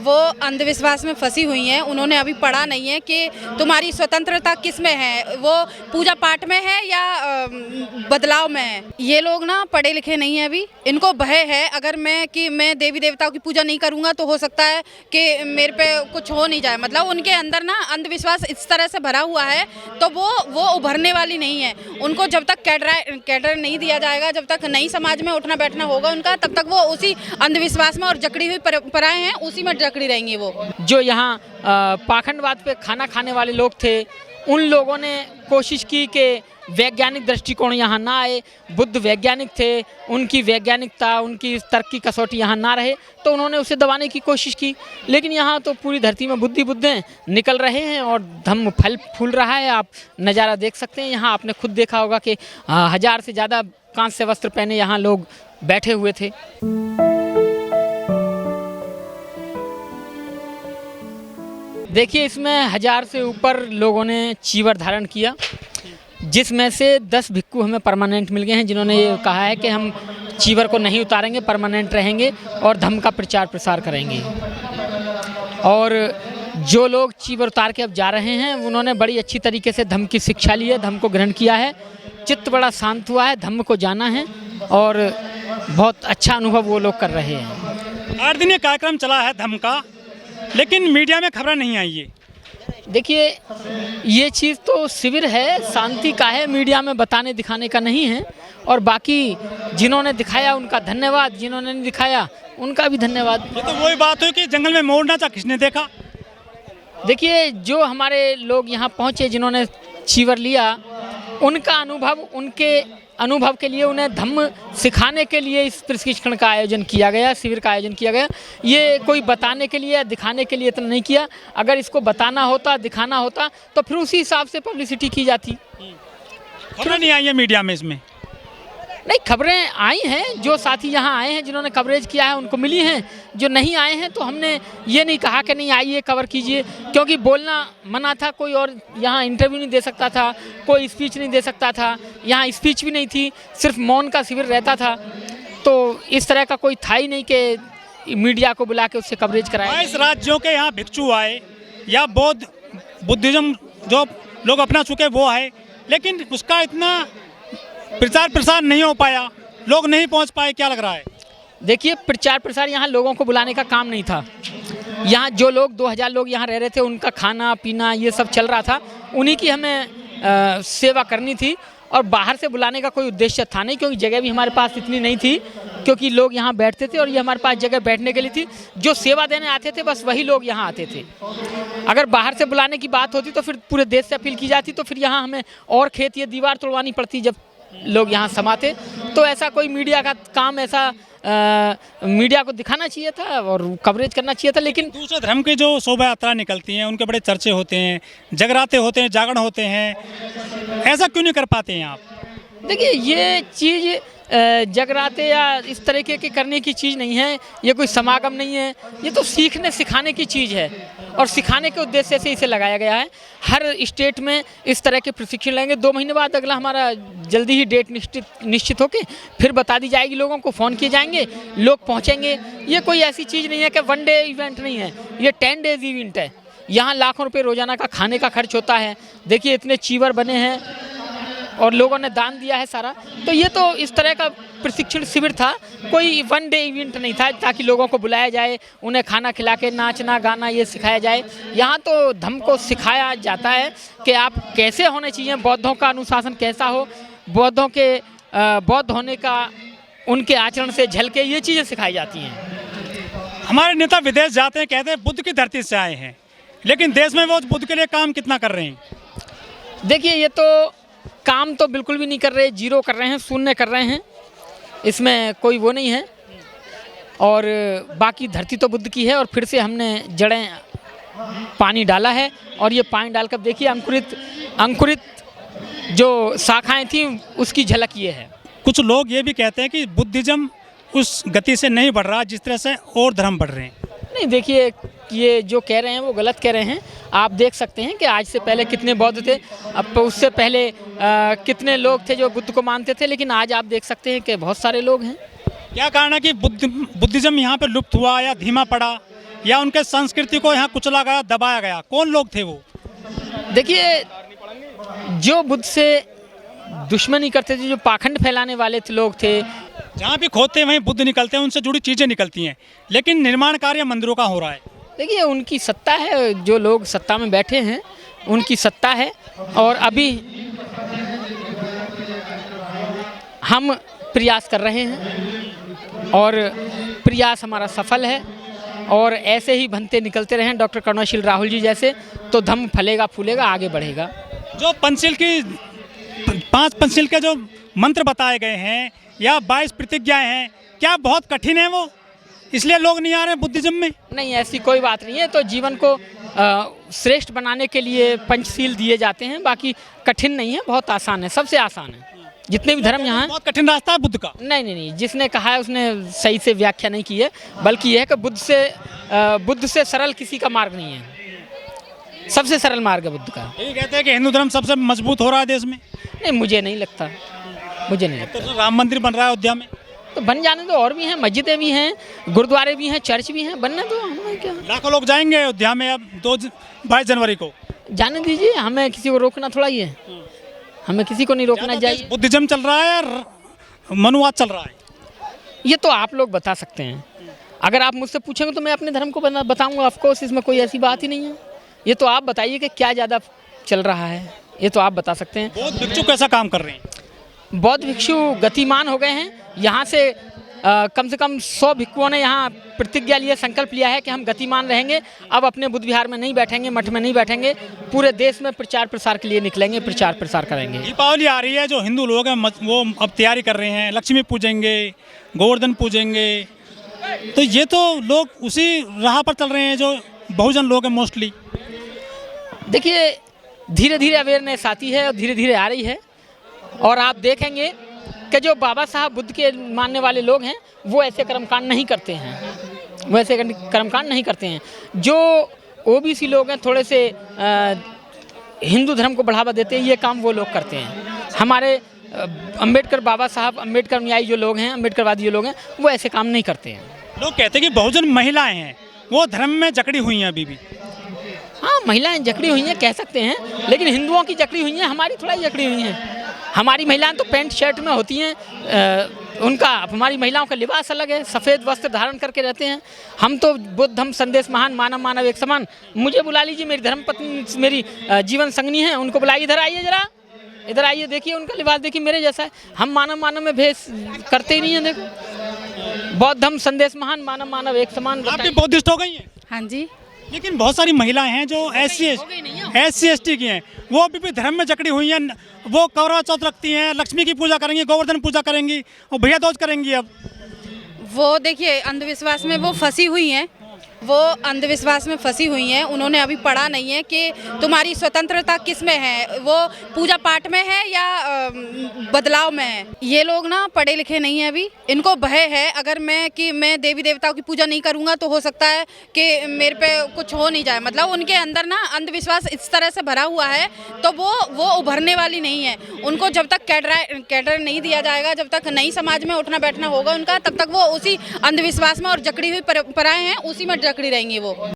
वो अंधविश्वास में फंसी हुई हैं। उन्होंने अभी पढ़ा नहीं है कि तुम्हारी स्वतंत्रता किस में है, वो पूजा पाठ में है या बदलाव में है। ये लोग ना पढ़े लिखे नहीं हैं अभी, इनको भय है अगर मैं देवी देवताओं की पूजा नहीं करूँगा तो हो सकता है कि मेरे पे कुछ हो नहीं जाए। मतलब उनके अंदर ना अंधविश्वास इस तरह से भरा हुआ है, तो वो उभरने वाली नहीं है। उनको जब तक कैडर नहीं दिया जाएगा, जब तक नई समाज में उठना बैठना होगा उनका, तब तक वो उसी अंधविश्वास में और जकड़ी हुई परंपराएं हैं उसी में जकड़ी रहेंगी। वो जो यहाँ पाखंडवाद पे खाना खाने वाले लोग थे, उन लोगों ने कोशिश की कि वैज्ञानिक दृष्टिकोण यहाँ ना आए। बुद्ध वैज्ञानिक थे, उनकी वैज्ञानिकता, उनकी तर्क की कसौटी यहाँ ना रहे, तो उन्होंने उसे दबाने की कोशिश की। लेकिन यहाँ तो पूरी धरती में बुद्धें निकल रहे हैं और धम्म फल फूल रहा है। आप नज़ारा देख सकते हैं। यहाँ आपने खुद देखा होगा कि 1000 से ज़्यादा कांस्य वस्त्र पहने यहाँ लोग बैठे हुए थे। देखिए, इसमें 1000 से ऊपर लोगों ने चीवर धारण किया, जिसमें से 10 भिक्खु हमें परमानेंट मिल गए हैं, जिन्होंने ये कहा है कि हम चीवर को नहीं उतारेंगे, परमानेंट रहेंगे और धम्म का प्रचार प्रसार करेंगे। और जो लोग चीवर उतार के अब जा रहे हैं, उन्होंने बड़ी अच्छी तरीके से धम्म की शिक्षा ली है, धम्म को ग्रहण किया है, चित्त बड़ा शांत हुआ है, धम्म को जाना है और बहुत अच्छा अनुभव वो लोग कर रहे हैं। 8 दिन ये कार्यक्रम चला है धम्म का, लेकिन मीडिया में खबरें नहीं आई है। देखिए, ये चीज़ तो शिविर है, शांति का है, मीडिया में बताने दिखाने का नहीं है। और बाकी जिन्होंने दिखाया उनका धन्यवाद, जिन्होंने नहीं दिखाया उनका भी धन्यवाद। ये तो वही बात हुई कि जंगल में मोर नाचा किसने देखा। देखिए, जो हमारे लोग यहाँ पहुँचे, जिन्होंने चीवर लिया, उनका अनुभव, उनके अनुभव के लिए उन्हें धम्म सिखाने के लिए इस प्रशिक्षण का आयोजन किया गया, शिविर का आयोजन किया गया। ये कोई बताने के लिए या दिखाने के लिए इतना नहीं किया। अगर इसको बताना होता, दिखाना होता, तो फिर उसी हिसाब से पब्लिसिटी की जाती। खबरें नहीं आई है मीडिया में इसमें। नहीं, खबरें आई हैं। जो साथी यहाँ आए हैं, जिन्होंने कवरेज किया है, उनको मिली हैं। जो नहीं आए हैं तो हमने ये नहीं कहा कि नहीं आइए कवर कीजिए, क्योंकि बोलना मना था। कोई और यहाँ इंटरव्यू नहीं दे सकता था, कोई स्पीच नहीं दे सकता था। यहाँ स्पीच भी नहीं थी, सिर्फ मौन का शिविर रहता था। तो इस तरह का कोई था ही नहीं कि मीडिया को बुला के उससे कवरेज कराए। 22 राज्यों के यहाँ भिक्षु आए या बुद्धिज्म जो लोग अपना चुके वो आए, लेकिन उसका इतना प्रचार प्रसार नहीं हो पाया, लोग नहीं पहुंच पाए। क्या लग रहा है? देखिए, प्रचार प्रसार यहाँ लोगों को बुलाने का काम नहीं था। यहाँ जो लोग 2000 लोग यहाँ रह रहे थे, उनका खाना पीना ये सब चल रहा था, उन्हीं की हमें सेवा करनी थी। और बाहर से बुलाने का कोई उद्देश्य था नहीं, क्योंकि जगह भी हमारे पास इतनी नहीं थी, क्योंकि लोग यहाँ बैठते थे और ये हमारे पास जगह बैठने के लिए थी। जो सेवा देने आते थे बस वही लोग यहाँ आते थे। अगर बाहर से बुलाने की बात होती तो फिर पूरे देश से अपील की जाती, तो फिर यहाँ हमें और खेत ये दीवार तोड़वानी पड़ती जब लोग यहाँ समाते। तो ऐसा कोई मीडिया का काम, ऐसा मीडिया को दिखाना चाहिए था और कवरेज करना चाहिए था। लेकिन दूसरे धर्म की जो शोभा यात्रा निकलती हैं, उनके बड़े चर्चे होते हैं, जगराते होते हैं, जागरण होते हैं, ऐसा क्यों नहीं कर पाते हैं आप? देखिए, ये चीज़ जगराते या इस तरीके के करने की चीज़ नहीं है, ये कोई समागम नहीं है। ये तो सीखने सिखाने की चीज़ है और सिखाने के उद्देश्य से इसे लगाया गया है। हर स्टेट में इस तरह के प्रशिक्षण लेंगे। 2 महीने बाद अगला हमारा जल्दी ही डेट निश्चित होके फिर बता दी जाएगी। लोगों को फ़ोन किए जाएंगे, लोग पहुँचेंगे। ये कोई ऐसी चीज़ नहीं है कि 1 डे इवेंट नहीं है, ये 10 डेज इवेंट है। यहाँ लाखों रुपये रोज़ाना का खाने का खर्च होता है। देखिए, इतने चीवर बने हैं और लोगों ने दान दिया है सारा। तो ये तो इस तरह का प्रशिक्षण शिविर था, कोई 1 डे इवेंट नहीं था, ताकि लोगों को बुलाया जाए, उन्हें खाना खिला के नाचना गाना ये सिखाया जाए। यहाँ तो धम्म को सिखाया जाता है कि आप कैसे होने चाहिए, बौद्धों का अनुशासन कैसा हो, बौद्धों के बौद्ध होने का उनके आचरण से झलके, ये चीज़ें सिखाई जाती हैं। हमारे नेता विदेश जाते हैं, कहते हैं बुद्ध की धरती से आए हैं, लेकिन देश में वो बुद्ध के लिए काम कितना कर रहे हैं? देखिए, ये तो काम तो बिल्कुल भी नहीं कर रहे, जीरो कर रहे हैं, शून्य कर रहे हैं। इसमें कोई वो नहीं है। और बाकी धरती तो बुद्ध की है और फिर से हमने जड़ें पानी डाला है और ये पानी डालकर देखिए अंकुरित जो शाखाएं थी उसकी झलक ये है। कुछ लोग ये भी कहते हैं कि बुद्धिज्म उस गति से नहीं बढ़ रहा जिस तरह से और धर्म बढ़ रहे हैं। नहीं, देखिए, ये जो कह रहे हैं वो गलत कह रहे हैं। आप देख सकते हैं कि आज से पहले कितने बौद्ध थे, अब उससे पहले कितने लोग थे जो बुद्ध को मानते थे, लेकिन आज आप देख सकते हैं कि बहुत सारे लोग हैं। क्या कारण है कि बुद्धिज्म यहाँ पर लुप्त हुआ या धीमा पड़ा, या उनके संस्कृति को यहाँ कुचला गया, दबाया गया? कौन लोग थे वो? देखिए, जो बुद्ध से दुश्मनी करते थे, जो पाखंड फैलाने वाले लोग थे, जहाँ भी खोदते हैं वहीं बुद्ध निकलते हैं, उनसे जुड़ी चीज़ें निकलती हैं, लेकिन निर्माण कार्य मंदिरों का हो रहा है। देखिए उनकी सत्ता है, जो लोग सत्ता में बैठे हैं उनकी सत्ता है। और अभी हम प्रयास कर रहे हैं और प्रयास हमारा सफल है, और ऐसे ही बनते निकलते रहें डॉक्टर करुणाशील राहुल जी जैसे, तो धम्म फलेगा फूलेगा, आगे बढ़ेगा। जो पंचशील की 5 पंचशील के जो मंत्र बताए गए हैं या 22 प्रतिज्ञाएं हैं, क्या बहुत कठिन है वो, इसलिए लोग नहीं आ रहे बुद्धिज्म में? नहीं, ऐसी कोई बात नहीं है। तो जीवन को श्रेष्ठ बनाने के लिए पंचशील दिए जाते हैं, बाकी कठिन नहीं है, बहुत आसान है, सबसे आसान है। जितने भी धर्म यहाँ हैं, बहुत कठिन रास्ता है बुद्ध का? नहीं, जिसने कहा है उसने सही से व्याख्या नहीं की है, बल्कि यह है कि बुद्ध से सरल किसी का मार्ग नहीं है, सबसे सरल मार्ग है बुद्ध का। ये कहते हैं कि हिंदू धर्म सबसे मजबूत हो रहा है देश में? नहीं, मुझे नहीं लगता। तो राम मंदिर बन रहा है अयोध्या में, तो बन जाने दो, और भी हैं, मस्जिदें भी हैं, गुरुद्वारे भी हैं, चर्च भी हैं, बनने दो, हमें क्या। लाखों लोग जाएंगे अयोध्या में अब 22 जनवरी को। जाने दीजिए, हमें किसी को रोकना थोड़ा ही है, हमें किसी को नहीं रोकना चाहिए। बुद्धिज्म चल रहा है और मनुवाद चल रहा है, ये तो आप लोग बता सकते हैं। अगर आप मुझसे पूछेंगे तो मैं अपने धर्म को बताऊंगा, ऑफकोर्स, इसमें कोई ऐसी बात ही नहीं है। ये तो आप बताइए कि क्या ज़्यादा चल रहा है, ये तो आप बता सकते हैं। बौद्ध भिक्षु कैसा काम कर रहे हैं? बौद्ध भिक्षु गतिमान हो गए हैं। यहाँ से कम से कम 100 भिक्षुओं ने यहाँ प्रतिज्ञा लिया, संकल्प लिया है कि हम गतिमान रहेंगे, अब अपने बुद्ध विहार में नहीं बैठेंगे, मठ में नहीं बैठेंगे, पूरे देश में प्रचार प्रसार के लिए निकलेंगे, प्रचार प्रसार करेंगे। दीपावली आ रही है, जो हिंदू लोग हैं वो अब तैयारी कर रहे हैं, लक्ष्मी पूजेंगे, गोवर्धन पूजेंगे, तो ये तो लोग उसी राह पर चल रहे हैं जो बहुजन लोग हैं मोस्टली। देखिए, धीरे धीरे अवेयरनेस आती है और धीरे धीरे आ रही है, और आप देखेंगे कि जो बाबा साहब बुद्ध के मानने वाले लोग हैं वो ऐसे कर्मकांड नहीं करते हैं, वो ऐसे कर्मकांड नहीं करते हैं। जो ओबीसी लोग हैं, थोड़े से हिंदू धर्म को बढ़ावा देते हैं, ये काम वो लोग करते हैं। हमारे अंबेडकर, बाबा साहब अंबेडकर अनुयायी जो लोग हैं, अंबेडकरवादी जो लोग हैं, वो ऐसे काम नहीं करते हैं। लोग कहते हैं कि बहुजन महिलाएं हैं, वो धर्म में जकड़ी हुई हैं अभी भी। हाँ, महिलाएं जकड़ी हुई हैं कह सकते हैं, लेकिन हिंदुओं की जकड़ी हुई हैं, हमारी थोड़ा ही जकड़ी हुई हैं। हमारी महिलाएं तो पैंट शर्ट में होती हैं, हमारी महिलाओं का लिबास अलग है, सफ़ेद वस्त्र धारण करके रहते हैं। हम तो बुद्ध धम्म संदेश महान, मानव मानव एक समान। मुझे बुला लीजिए, मेरी धर्मपत्नी, मेरी जीवन संगनी है, उनको बुलाइए, इधर आइए, जरा इधर आइए, देखिए उनका लिबास देखिए, मेरे जैसा है। हम मानव मानव में भेद करते ही नहीं हैं। देखो, बौद्ध धम्म संदेश महान, मानव मानव एक समान। आप भी बौद्धिस्ट हो गई हैं? हाँ जी। लेकिन बहुत सारी महिलाएं हैं जो SC ST की हैं, वो अभी भी धर्म में जकड़ी हुई हैं। वो करवा चौथ रखती हैं, लक्ष्मी की पूजा करेंगी, गोवर्धन पूजा करेंगी और भैया दूज करेंगी। अब वो देखिए अंधविश्वास में वो फंसी हुई हैं, वो अंधविश्वास में फंसी हुई हैं। उन्होंने अभी पढ़ा नहीं है कि तुम्हारी स्वतंत्रता किस में है, वो पूजा पाठ में है या बदलाव में है। ये लोग ना पढ़े लिखे नहीं हैं अभी, इनको भय है अगर मैं देवी देवताओं की पूजा नहीं करूँगा तो हो सकता है कि मेरे पे कुछ हो नहीं जाए। मतलब उनके अंदर ना अंधविश्वास इस तरह से भरा हुआ है, तो वो उभरने वाली नहीं है। उनको जब तक कैडर नहीं दिया जाएगा, जब तक नई समाज में उठना बैठना होगा उनका, तब तक वो उसी अंधविश्वास में और जकड़ी हुई परंपराएं हैं उसी में जकड़ी रहेंगी वो।